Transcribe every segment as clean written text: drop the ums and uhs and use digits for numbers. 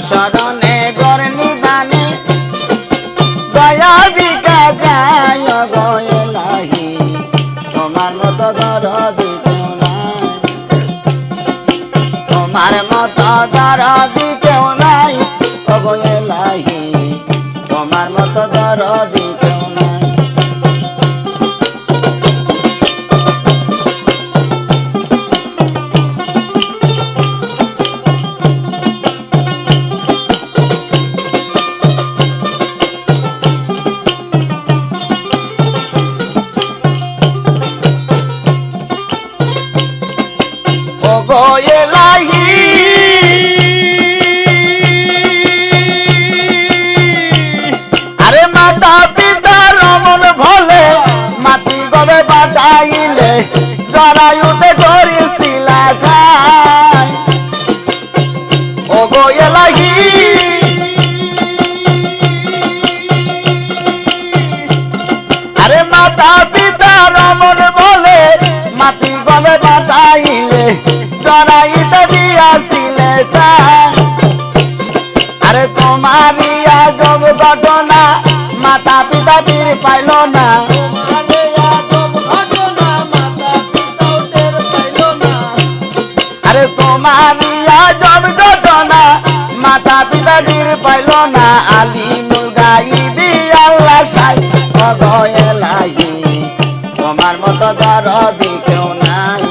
শরণে গোর নিদানে দয়া ভিক্ষা যায় গো এলাহি তোমার মতো দরদি কেউ নাই তোমার মতো দরদি কেউ নাই গো এলাহি তোমার মতো দরদি কেউ নাই গো এলাহি আরে মাতা পিতার মন ভলে মাটি গবে বাটাইলে জরায়ুতে করেছিলা যায় ও গো এলাহি আরে মাতা পিতার মন ভলে মাটি গবে বাটাইলে জরাইতে দিয়াছিলে আরে তোমারই আজব ঘটনা মাতা পিতা টের পাইল না আরে তোমারই আজব ঘটনা মাতা পিতা টের পাইল না আলিমুল গাইবি আল্লাহ সাই গো এলাহি তোমার মতো দরদি কেউ নাই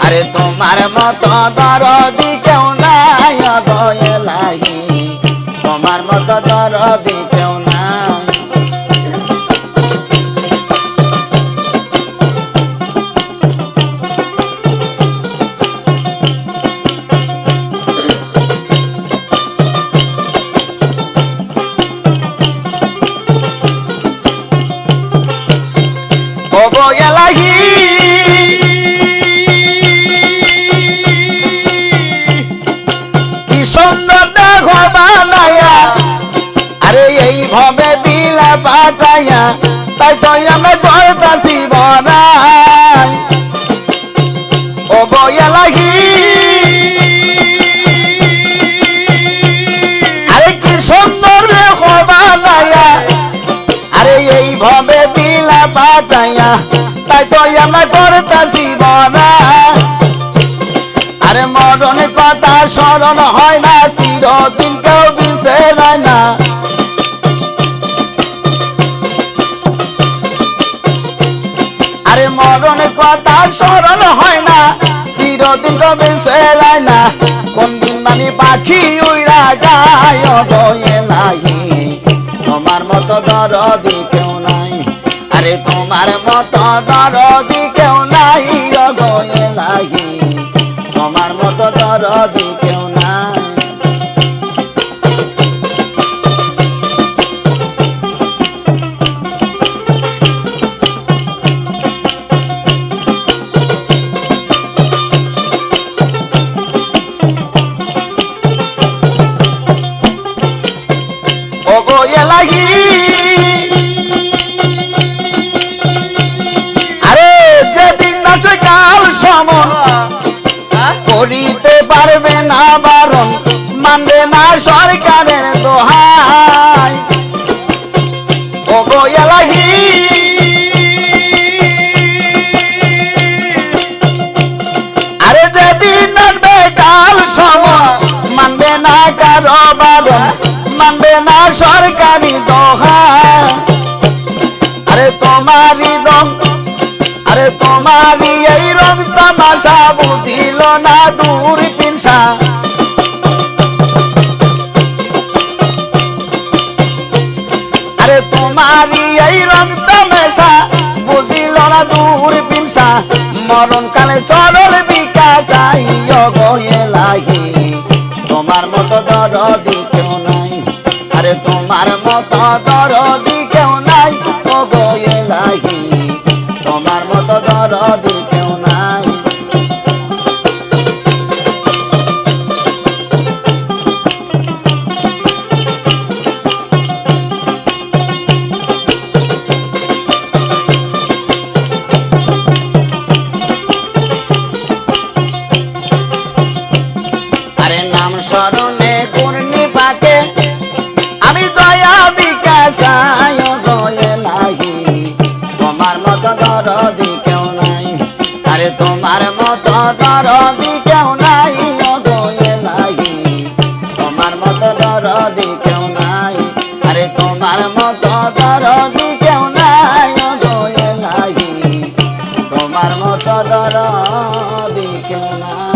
আরে তোমার মতো দরদি কেউ নাই গো এলাহি তোমার মতো দরদি কেউ নাই ও গো এলাহি আরে এইভাবে দিলা পাঠাইয়া তাই তো আমরা করতাছি বনাই ও গো এলাহি আরে কি সুন্দর রে বানাইয়া আরে এইভাবে দিলা পাঠাইয়া তাই তো আমরা করতাছি বনাই আরে মরণ কথা স্মরণ হয় না চিরদিন কেউ বিসরায় না আরে মরণ কথা স্মরণ হয় না চিরদিন কেউ বিসরায় না কোন দিন মানে পাখি উড়া যায় গো এলাহি তোমার মতো দরদি কেউ নাই আরে তোমার মতো দরদি কেউ নাই গো এলাহি তোমার মতো দরদি কেউ নাই ও গো এলাহি আরে যেদিন নাচে কাল সমন করিতে পারবে না বারণ মানবে না সরকারের দোহাই ও গো এলাহি আরে যেদিন নাচবে কাল সমন মানবে না কারো বারণ মানবে না সরকারি দোহাই আরে তোমারই রং আরে তোমারই এই রং তামাশা বুঝিল না দূর পিনসা আরে তোমারই এই রং তামাশা বুঝিল না দূর পিনসা মরণ কালে চরল বিকা যাই গো এলাহি তোমার মতো দরদি কেউ নাই আরে তোমার মতো দরদি কেউ নাই গো এলাহি তোমার মতো দরদি কেউ নাই আরে নাম স্মরণে নাই গো এলাহি তোমার মতো দরদি কেউ নাই আরে তোমার মতো দরদি কেউ নাই গো এলাহি তোমার মতো দরদি কেউ নাই আরে তোমার মতো দরদি কেউ নাই গো এলাহি তোমার মতো দরদি কেউ নাই।